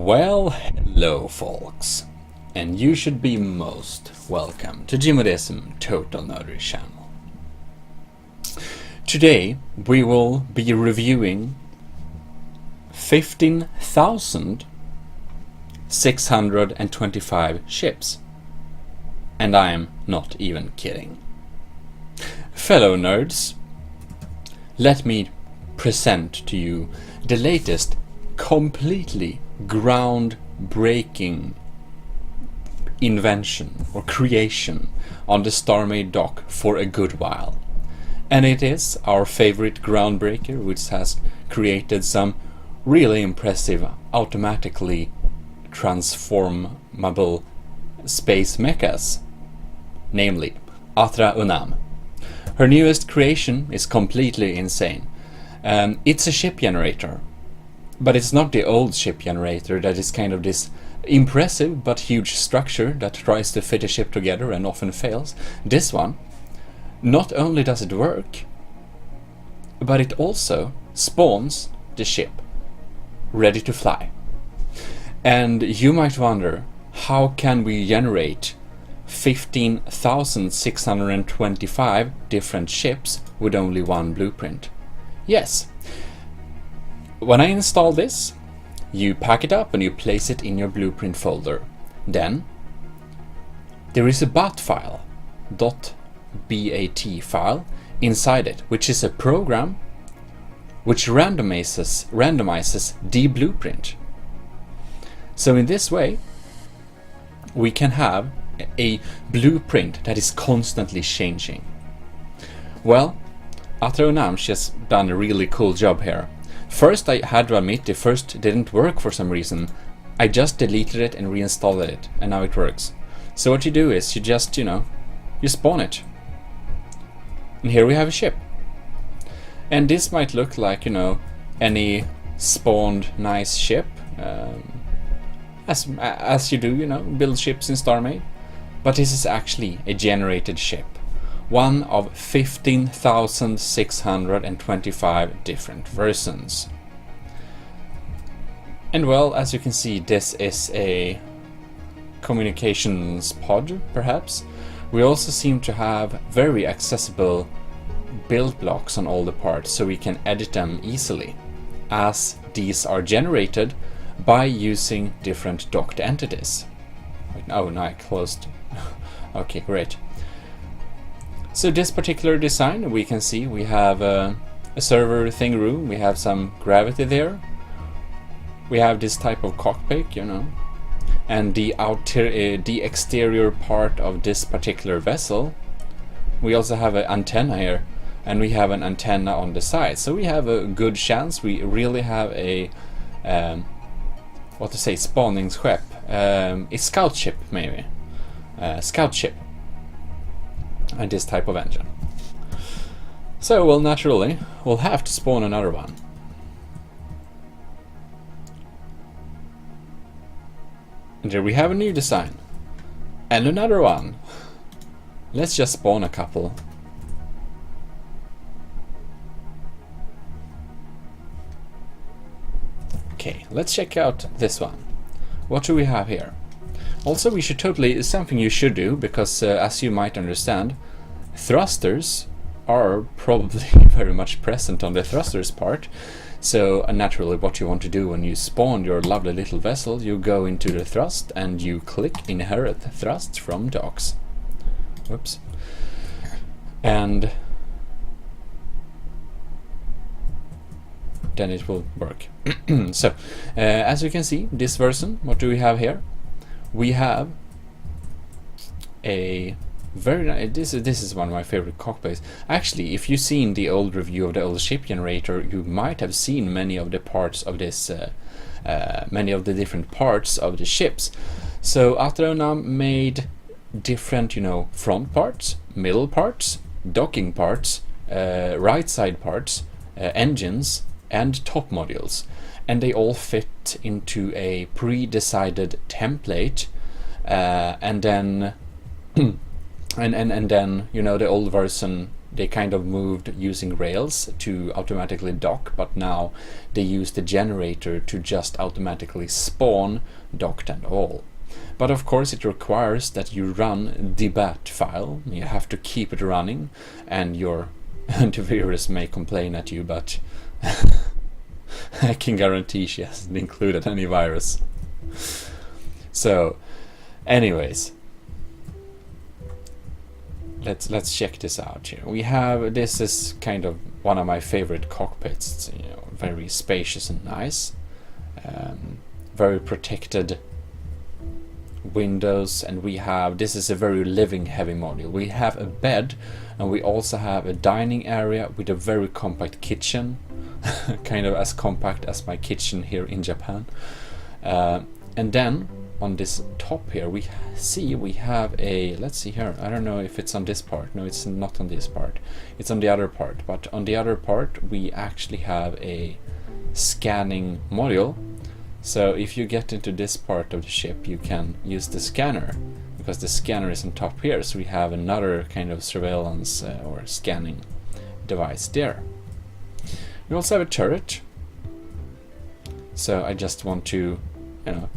Well, hello folks, and you should be most welcome to Jimodism Total Nerdery channel. Today we will be reviewing 15,625 ships, and I'm not even kidding. Fellow nerds, let me present to you the latest completely groundbreaking invention or creation on the StarMade dock for a good while. And it is our favorite groundbreaker, which has created some really impressive automatically transformable space mechas, namely AtraUnam. Her newest creation is completely insane. It's a ship generator. But it's not the old ship generator that is kind of this impressive but huge structure that tries to fit a ship together and often fails. This one, not only does it work, but it also spawns the ship ready to fly. And you might wonder, how can we generate 15,625 different ships with only one blueprint? Yes. When I install this, you pack it up and you place it in your blueprint folder. Then there is a .bat file inside it, which is a program which randomizes the blueprint. So in this way we can have a blueprint that is constantly changing. Well, AtraUnam, she's done a really cool job here. First, I had to admit, the first didn't work for some reason. I just deleted it and reinstalled it, and now it works. So what you do is you just, you spawn it. And here we have a ship. And this might look like, any spawned nice ship. As you do, build ships in StarMade. But this is actually a generated ship. One of 15,625 different versions. And well, as you can see, this is a communications pod, perhaps. We also seem to have very accessible build blocks on all the parts, so we can edit them easily, as these are generated by using different docked entities. Oh, no, I closed. Okay, great. So this particular design, we can see we have a server thing room, we have some gravity there, we have this type of cockpit, and the exterior part of this particular vessel. We also have an antenna here, and we have an antenna on the side. So we have a good chance we really have a spawning ship. A scout ship, maybe. Scout ship. And this type of engine. So, well, naturally, we'll have to spawn another one. And there we have a new design. And another one. Let's just spawn a couple. Okay, let's check out this one. What do we have here? Also, we should totally, something you should do, because as you might understand, thrusters are probably very much present on the thrusters part. So naturally what you want to do when you spawn your lovely little vessel, you go into the thrust and you click inherit thrust from docks. Whoops. And then it will work. So as you can see, this version, what do we have here? We have a very nice, this is one of my favorite cockpits. Actually, if you've seen the old review of the old ship generator, you might have seen many of the parts of this, many of the different parts of the ships. So AtraUnam made different, front parts, middle parts, docking parts, right side parts, engines, and top modules. And they all fit into a pre-decided template, and then and then the old version they kind of moved using rails to automatically dock, but now they use the generator to just automatically spawn docked and all. But of course it requires that you run the bat file. You have to keep it running, and your antivirus may complain at you, but I can guarantee she hasn't included any virus. So anyways, let's check this out here. We have, this is kind of one of my favorite cockpits. It's, very spacious and nice, very protected windows, and we have, this is a very living heavy module. We have a bed, and we also have a dining area with a very compact kitchen, kind of as compact as my kitchen here in Japan. And then on this top here we have a, let's see here, I don't know if it's on this part. No, it's not on this part, it's on the other part. But on the other part we actually have a scanning module. So if you get into this part of the ship, you can use the scanner, because the scanner is on top here. So we have another kind of surveillance or scanning device there. We also have a turret. So I just want to,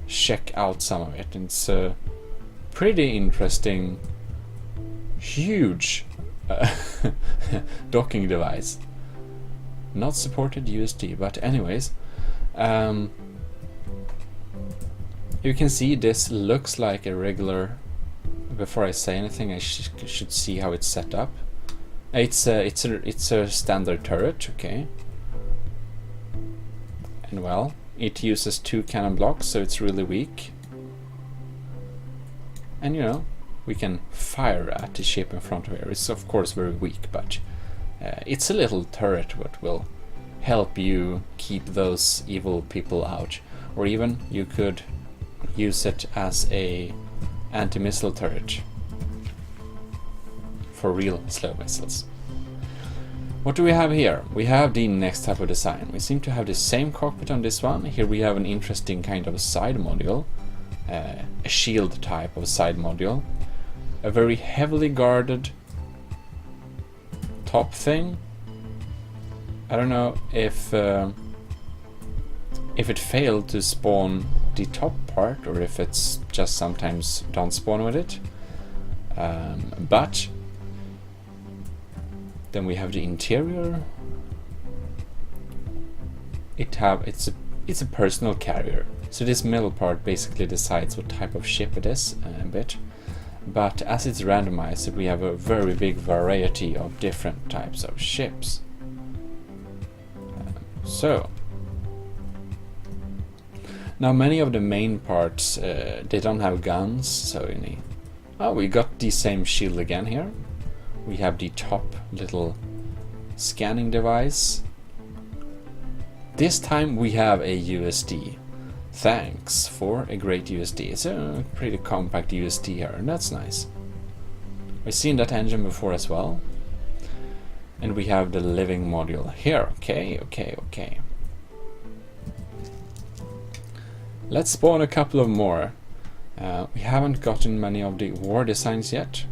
check out some of it. It's a pretty interesting, huge docking device. Not supported USD, but anyways. You can see this looks like a regular. Before I say anything, I should see how it's set up. It's a standard turret, okay. And well, it uses 2 cannon blocks, so it's really weak. And we can fire at the ship in front of here. It's of course very weak, but it's a little turret that will help you keep those evil people out. Or even you could use it as a anti-missile turret for real slow missiles. What do we have here? We have the next type of design. We seem to have the same cockpit on this one. Here we have an interesting kind of side module, a shield type of side module, a very heavily guarded top thing. I don't know if it failed to spawn the top part, or if it's just sometimes don't spawn with it. But then we have the interior. It's a personal carrier. So this middle part basically decides what type of ship it is a bit. But as it's randomized, we have a very big variety of different types of ships. So now many of the main parts they don't have guns, so we got the same shield again here. We have the top little scanning device. This time we have a USD. Thanks for a great USD. It's a pretty compact USD here, and that's nice. We've seen that engine before as well. And we have the living module here. Okay. Let's spawn a couple of more. We haven't gotten many of the war designs yet.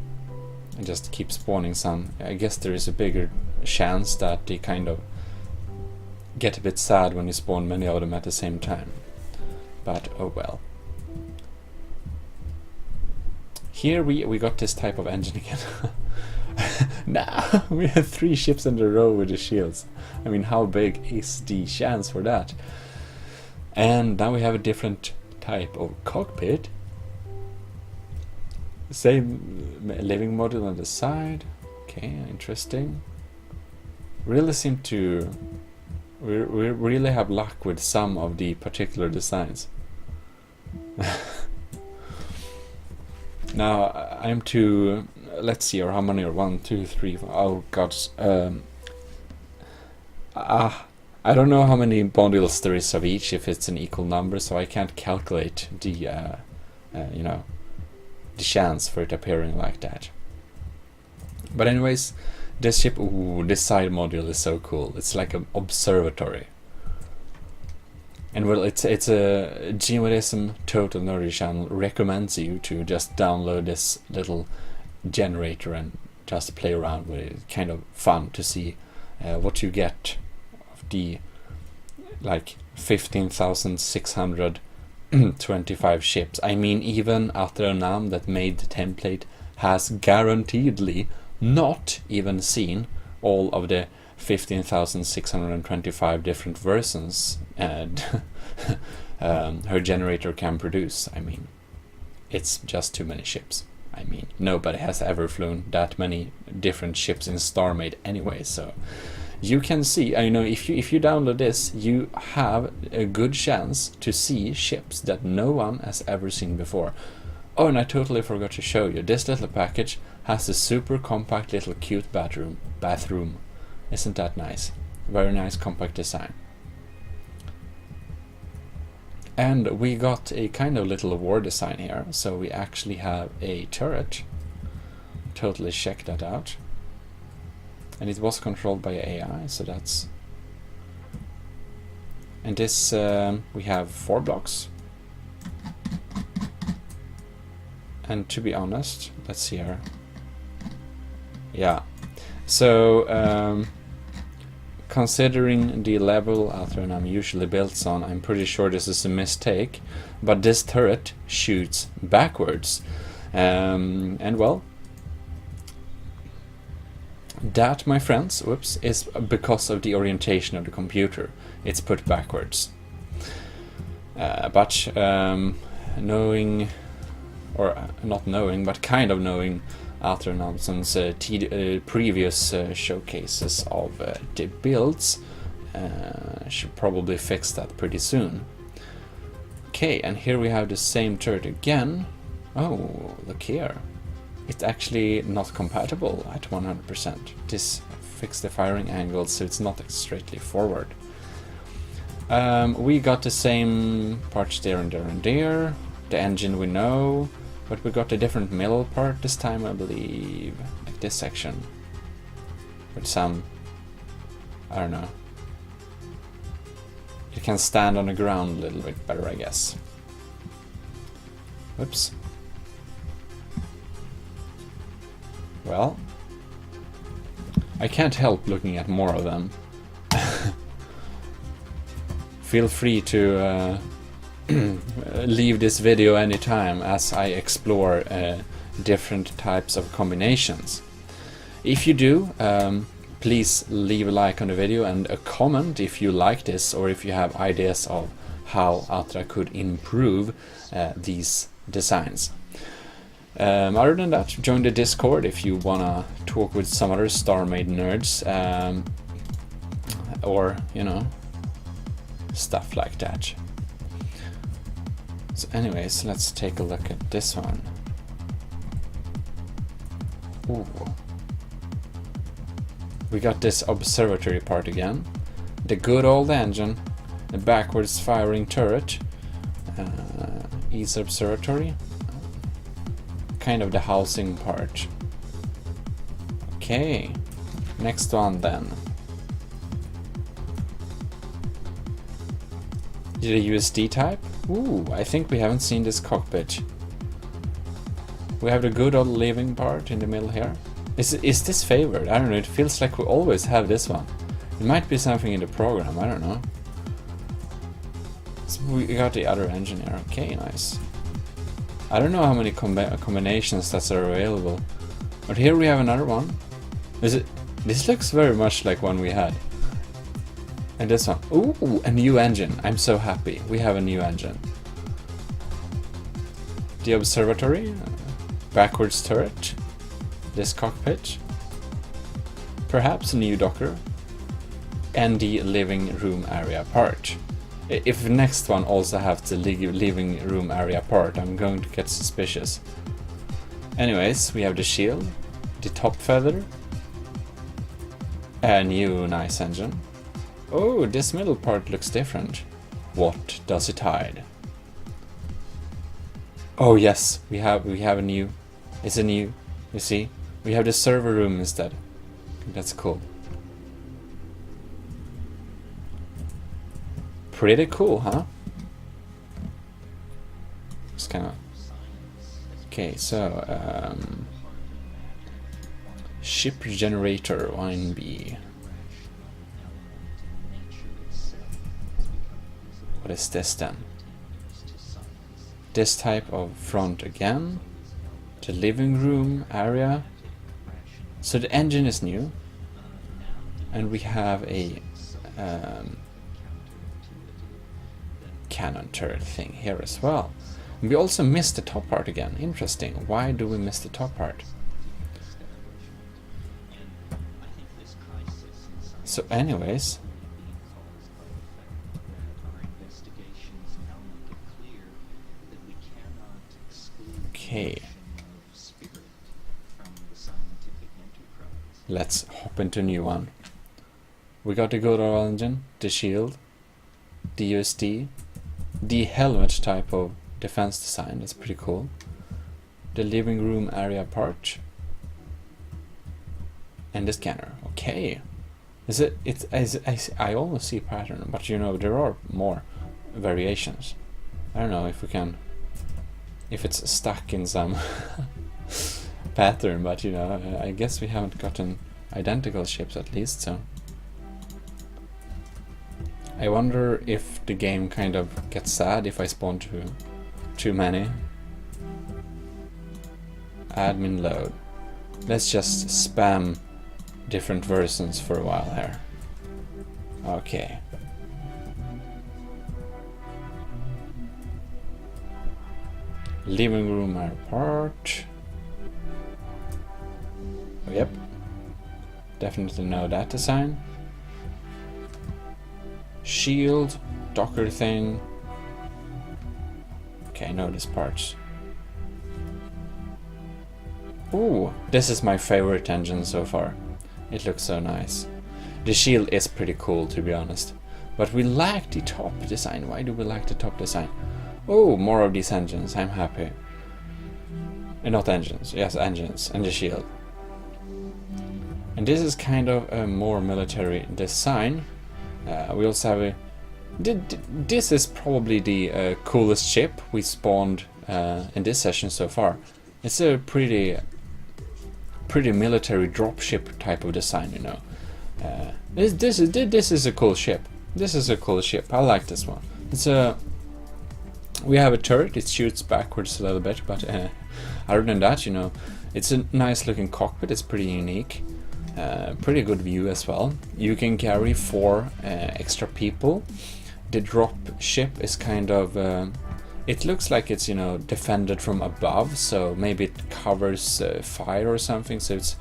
I just keep spawning some. I guess there is a bigger chance that they kind of get a bit sad when you spawn many of them at the same time. But oh well. Here we got this type of engine again. Nah, we have 3 ships in a row with the shields. I mean, how big is the chance for that? And now we have a different type of cockpit. Same living module on the side. Okay, interesting. Really seem to we really have luck with some of the particular designs. Now I'm to, let's see, or how many are 1, 2, 3, 4, oh god. I don't know how many modules there is of each, if it's an equal number, so I can't calculate the the chance for it appearing like that. But anyways, this ship, ooh, this side module is so cool. It's like an observatory. And well, it's a Geodism Total Nerdy channel recommends you to just download this little generator and just play around with it. It's kind of fun to see what you get of the like 15,625 ships. I mean, even AtraUnam that made the template has guaranteedly not even seen all of the 15,625 different versions and her generator can produce. I mean, it's just too many ships. I mean, nobody has ever flown that many different ships in StarMade anyway, so you can see, I know if you download this, you have a good chance to see ships that no one has ever seen before. Oh, and I totally forgot to show you, this little package has a super compact little cute bathroom. Isn't that nice? Very nice compact design. And we got a kind of little war design here, so we actually have a turret. Totally check that out. And it was controlled by AI, so that's... And this, we have 4 blocks. And to be honest, let's see here. Yeah, so considering the level AtraUnam usually builds on, I'm pretty sure this is a mistake, but this turret shoots backwards. And well, that, my friends, whoops, is because of the orientation of the computer. It's put backwards. But knowing, or not knowing, but kind of knowing AtraUnam's previous showcases of the builds, should probably fix that pretty soon. Okay, and here we have the same turret again. Oh, look here. It's actually not compatible at 100%. This fixed the firing angle, so it's not straightly forward. We got the same parts there and there and there. The engine we know, but we got a different middle part this time, I believe. Like this section. With some... I don't know. It can stand on the ground a little bit better, I guess. Whoops. Well, I can't help looking at more of them. Feel free to leave this video anytime as I explore different types of combinations. If you do, please leave a like on the video and a comment if you like this, or if you have ideas of how Atra could improve these designs. Other than that, join the Discord if you wanna talk with some other StarMade nerds, or, you know, stuff like that. So anyways, let's take a look at this one. Ooh. We got this observatory part again, the good old engine, the backwards firing turret, East Observatory, kind of the housing part. Okay, next one then. The USD type? Ooh, I think we haven't seen this cockpit. We have the good old living part in the middle here. Is this favored? I don't know, it feels like we always have this one. It might be something in the program, I don't know. So we got the other engine here, okay, nice. I don't know how many combinations that are available. But here we have another one. This looks very much like one we had. And this one. Ooh, a new engine. I'm so happy. We have a new engine. The observatory. Backwards turret. This cockpit. Perhaps a new docker. And the living room area part. If the next one also has the living room area part, I'm going to get suspicious. Anyways, we have the shield, the top feather, a new nice engine. Oh, this middle part looks different. What does it hide? Oh yes, we have a new. It's a new. You see, we have the server room instead. That's cool. Pretty cool, huh? Just kind of... Okay, so... Ship generator, line B. What is this then? This type of front again. The living room area. So the engine is new. And we have a cannon turret thing here as well. And we also missed the top part again. Interesting. Why do we miss the top part? So anyways, okay, let's hop into a new one. We got the good oil engine, the shield, the USD, the helmet type of defense design, that's pretty cool, the living room area part, and the scanner. Okay. I almost see a pattern, but you know, there are more variations. I don't know if we can, if it's stuck in some pattern, but you know, I guess we haven't gotten identical ships at least, so. I wonder if the game kind of gets sad if I spawn too many. Admin load. Let's just spam different versions for a while here. Okay. Living room area part. Oh, yep. Definitely know that design. Shield, docker thing. Okay, I know this part. Ooh, this is my favorite engine so far. It looks so nice. The shield is pretty cool, to be honest. But we lack the top design. Why do we lack the top design? Oh, more of these engines. I'm happy. Not engines. Yes, engines. And the shield. And this is kind of a more military design. We also have a... This is probably the coolest ship we spawned in this session so far. It's a pretty military dropship type of design, you know. This is a cool ship. This is a cool ship. I like this one. It's a... We have a turret. It shoots backwards a little bit, but other than that, you know, it's a nice looking cockpit. It's pretty unique. Pretty good view as well. You can carry 4 extra people. The drop ship is kind of... it looks like it's, you know, defended from above, so maybe it covers fire or something, so it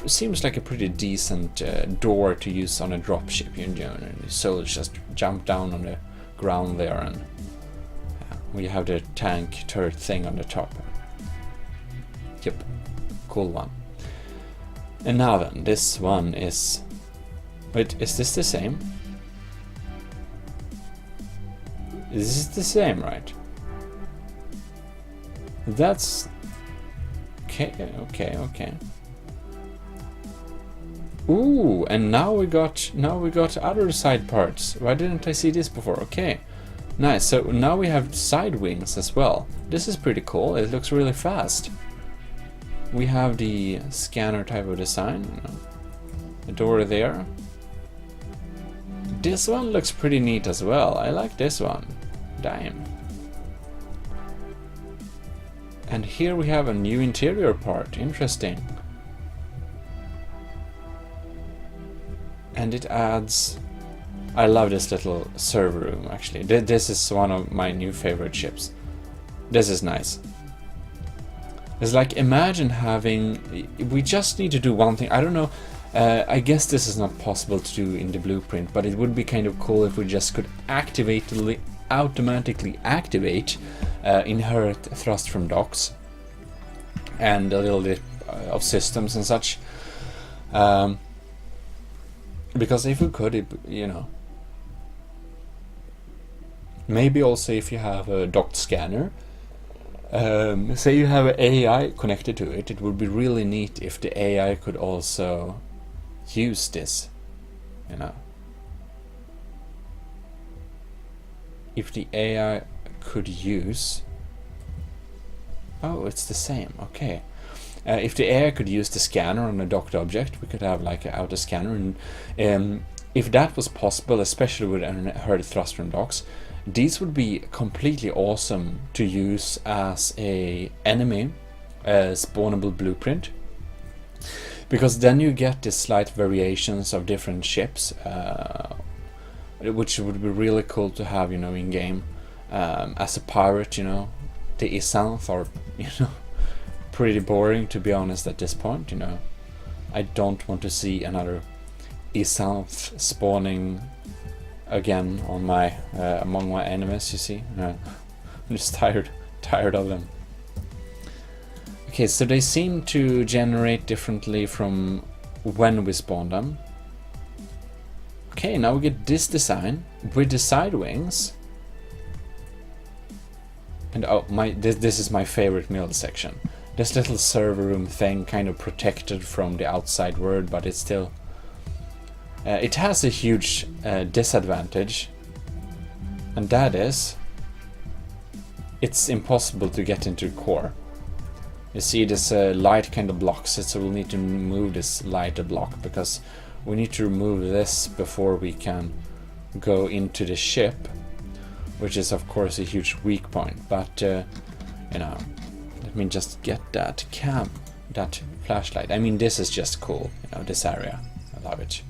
seems like a pretty decent door to use on a dropship. You know, and the soldiers just jump down on the ground there, and we have the tank turret thing on the top. Yep, cool one. And now then, this one is... Wait, is this the same? Is this the same, right? That's... Okay. Ooh, and now we got other side parts. Why didn't I see this before? Okay. Nice. So now we have side wings as well. This is pretty cool. It looks really fast. We have the scanner type of design. The door there. This one looks pretty neat as well. I like this one. Damn. And here we have a new interior part. Interesting. And it adds... I love this little server room, actually. This is one of my new favorite ships. This is nice. It's like, imagine having... We just need to do one thing. I don't know. I guess this is not possible to do in the blueprint, but it would be kind of cool if we just could automatically activate inherit thrust from docks and a little bit of systems and such. Because if we could, you know, maybe also if you have a docked scanner, say you have an AI connected to it, it would be really neat if the AI could also use this, you know. If the AI could use... Oh, it's the same, okay. If the AI could use the scanner on a docked object, we could have like an outer scanner, and if that was possible, especially with inverted thruster and docks, these would be completely awesome to use as a enemy spawnable blueprint, because then you get the slight variations of different ships, which would be really cool to have, you know, in game. As a pirate, you know, the Isanth are, you know, pretty boring, to be honest, at this point. You know, I don't want to see another Isanth spawning again on my among my enemies. You see, I'm just tired of them. Okay, so they seem to generate differently from when we spawn them. Okay, now we get this design with the side wings. And oh, this is my favorite middle section. This little server room thing, kind of protected from the outside world, but it's still... it has a huge disadvantage, and that is... it's impossible to get into the core. You see, this light kind of blocks it, so we'll need to move this lighter block, because we need to remove this before we can go into the ship, which is of course a huge weak point. But you know, let me just get that flashlight. I mean, this is just cool, you know, this area. I love it.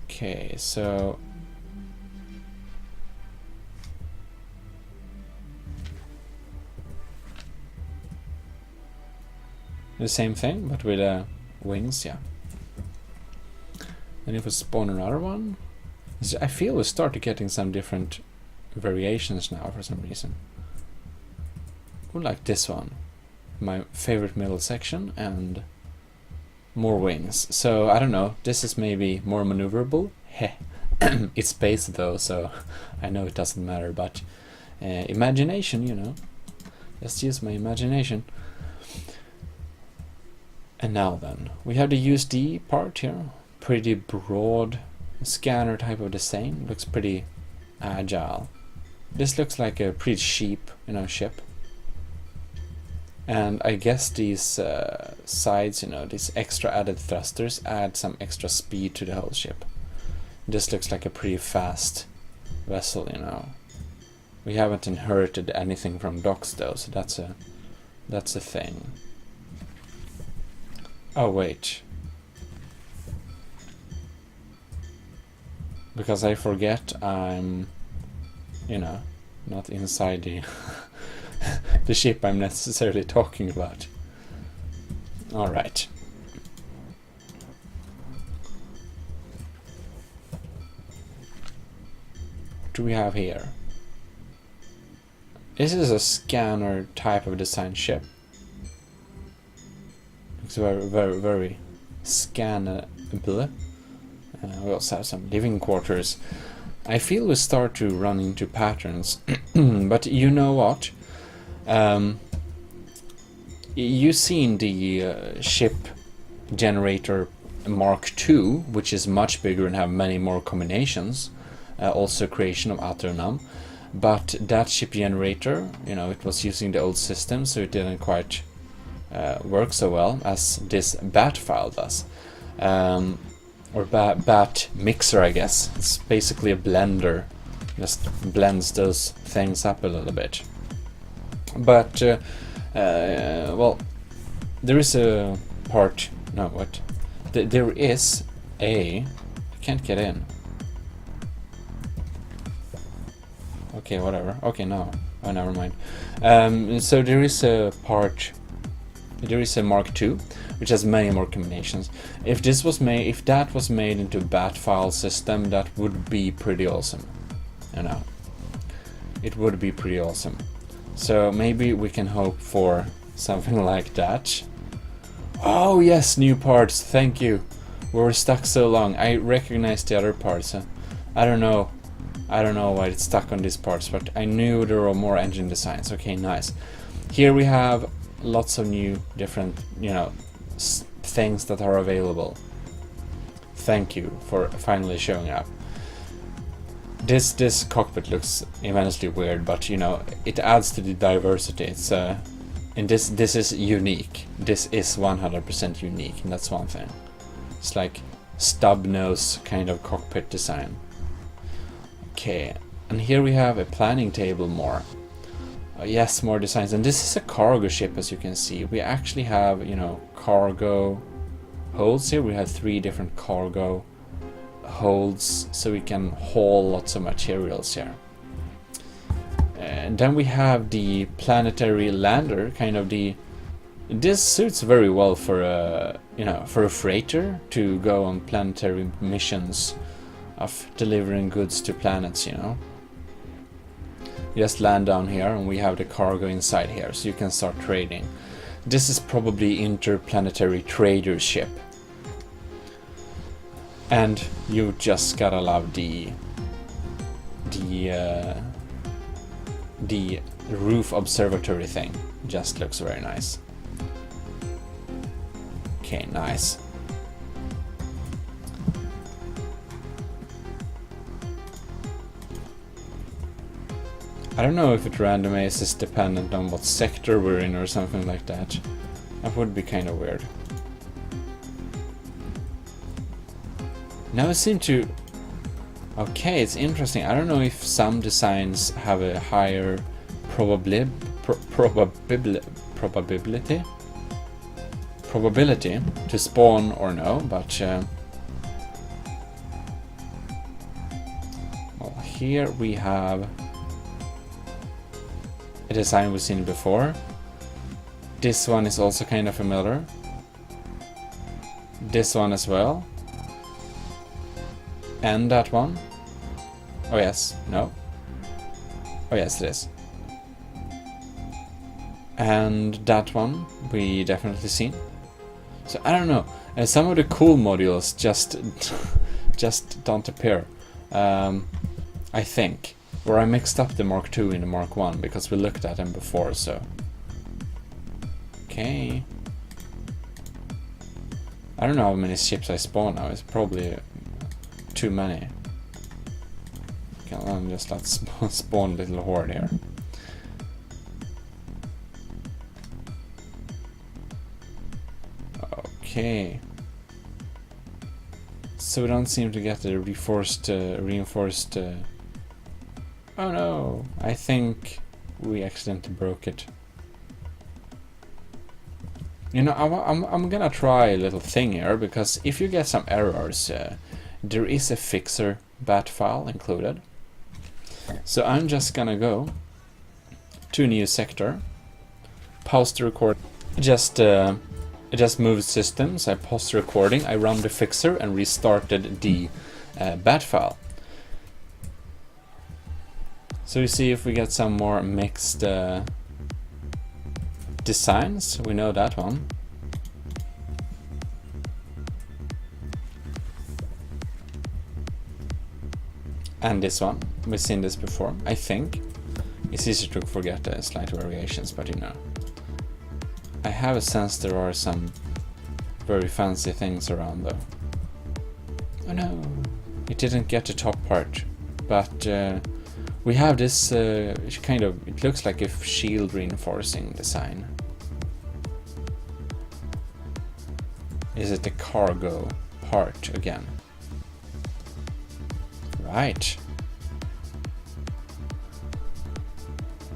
Okay, so the same thing, but with wings, yeah. And if we spawn another one, I feel we started getting some different variations now for some reason. I like this one, my favorite middle section, and more wings. So I don't know, this is maybe more maneuverable. Heh. It's space though, so I know it doesn't matter, but imagination, you know. Let's use my imagination. And now then, we have the USD part here, pretty broad scanner type of design, looks pretty agile. This looks like a pretty cheap, you know, ship. And I guess these sides, you know, these extra added thrusters add some extra speed to the whole ship. This looks like a pretty fast vessel, you know. We haven't inherited anything from docks though, so that's a thing. Oh wait, because I forget I'm, you know, not inside the the ship I'm necessarily talking about. All right. What do we have here? This is a scanner type of design ship. Looks very scannable. We also have some living quarters. I feel we start to run into patterns, but you know what? You've seen the ship generator Mark II, which is much bigger and have many more combinations. Also creation of AtraUnam. But that ship generator, you know, it was using the old system, so it didn't quite work so well as this bat file does. Or bat mixer, I guess. It's basically a blender, just blends those things up a little bit. But well, there is a part. No, what? There is a. I can't get in. Okay, whatever. Okay, no. Oh, never mind. So there is a part. There is a Mark II, which has many more combinations. If this was made, if that was made into a bat file system, that would be pretty awesome. You know, it would be pretty awesome. So maybe we can hope for something like that. Oh yes, new parts. Thank you. We were stuck so long. I recognize the other parts. I don't know why it's stuck on these parts, but I knew there were more engine designs. Okay, nice. Here we have lots of new different, you know, things that are available. Thank you for finally showing up. This cockpit looks immensely weird, but you know, it adds to the diversity. It's And this is unique. This is 100% unique, and that's one thing. It's like stub nose kind of cockpit design. Okay, and here we have a planning table more. Yes, more designs, and this is a cargo ship, as you can see. We actually have, you know, cargo holds here. We have 3 different cargo holds, so we can haul lots of materials here. And then we have the planetary lander, kind of the. This suits very well for a, you know, for a freighter to go on planetary missions of delivering goods to planets, you know. You just land down here and we have the cargo inside here, so you can start trading. This is probably interplanetary trader ship. And you just gotta love the roof observatory thing. Just looks very nice. Okay, nice. I don't know if it randomizes is dependent on what sector we're in or something like that. That would be kind of weird. Now it seems to... Okay, it's interesting. I don't know if some designs have a higher probability to spawn or no, but well, here we have a design we've seen before. This one is also kind of familiar. This one as well. And that one. Oh yes, no. Oh yes, it is. And that one we definitely seen. So I don't know. Some of the cool modules just don't appear. I think. Or I mixed up the Mark II and the Mark I because we looked at them before, so. Okay. I don't know how many ships I spawn now. It's probably too many. Okay, let's spawn a little horde here. Okay. So we don't seem to get the reinforced. Oh no! I think we accidentally broke it. You know, I'm gonna try a little thing here, because if you get some errors, there is a fixer bat file included. So I'm just gonna go to a new sector, pause the record, it just moves systems. I paused the recording, I run the fixer and restarted the bat file. So we see if we get some more mixed designs. We know that one. And this one. We've seen this before, I think. It's easy to forget the slight variations, but you know. I have a sense there are some very fancy things around though. Oh no, it didn't get the top part. But we have this kind of, it looks like a shield reinforcing design. Is it the cargo part again? Right.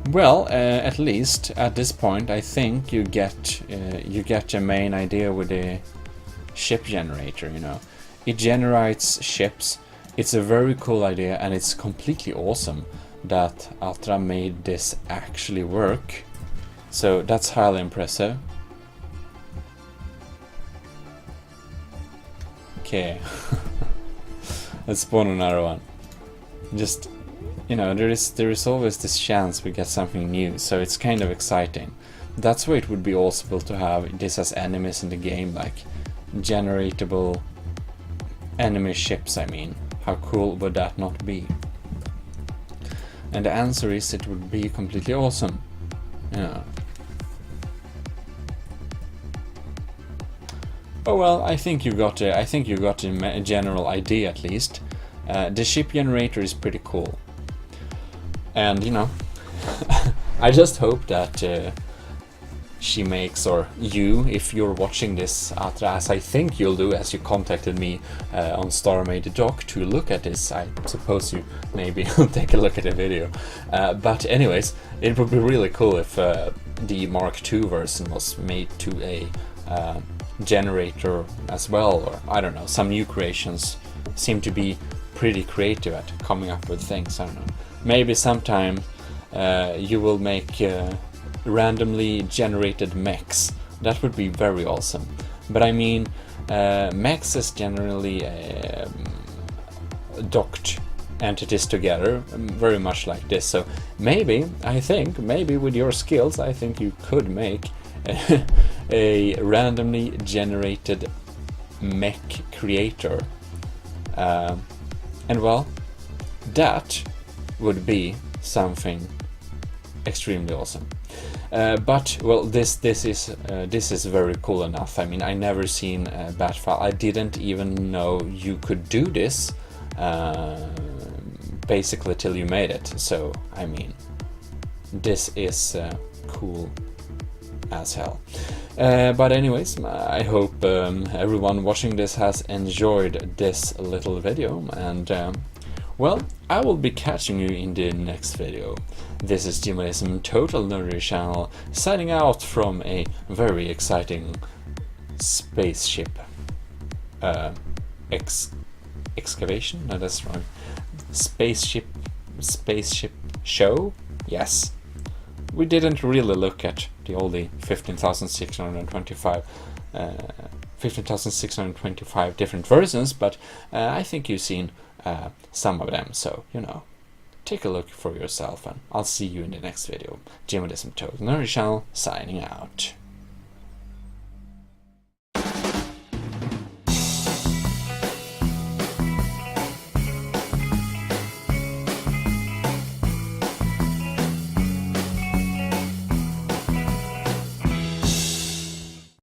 Well, at least at this point, I think you get your main idea with the ship generator. You know, it generates ships. It's a very cool idea, and it's completely awesome that Atra made this actually work. So that's highly impressive. Okay, let's spawn another one. Just, you know, there is always this chance we get something new, so it's kind of exciting. That's why it would be awesome to have this as enemies in the game, like generatable enemy ships. I mean, how cool would that not be? And the answer is it would be completely awesome. Yeah. Oh well, I think you got a general idea at least. The ship generator is pretty cool, and you know, I just hope that she makes, or you, if you're watching this, Atra, as I think you'll do, as you contacted me on StarMade doc to look at this. I suppose you maybe take a look at the video. But anyways, it would be really cool if the Mark II version was made to a generator as well, or I don't know, some new creations seem to be pretty creative at coming up with things. I don't know, maybe sometime you will make randomly generated mechs. That would be very awesome. But I mean, mechs is generally docked entities together, very much like this. So maybe, I think, maybe with your skills, I think you could make a randomly generated mech creator. And well, that would be something extremely awesome. But well, this is very cool enough. I mean, I never seen a bat file. I didn't even know you could do this basically till you made it. So I mean, this is cool as hell. But anyways, I hope everyone watching this has enjoyed this little video, and well, I will be catching you in the next video. This is Jimalism Total Nerdy Channel, signing out from a very exciting spaceship excavation? No, that's wrong. Spaceship show? Yes. We didn't really look at the only 15,625 different versions, but I think you've seen some of them, so you know, take a look for yourself, and I'll see you in the next video. Jimalism Total Nerdy Channel, signing out.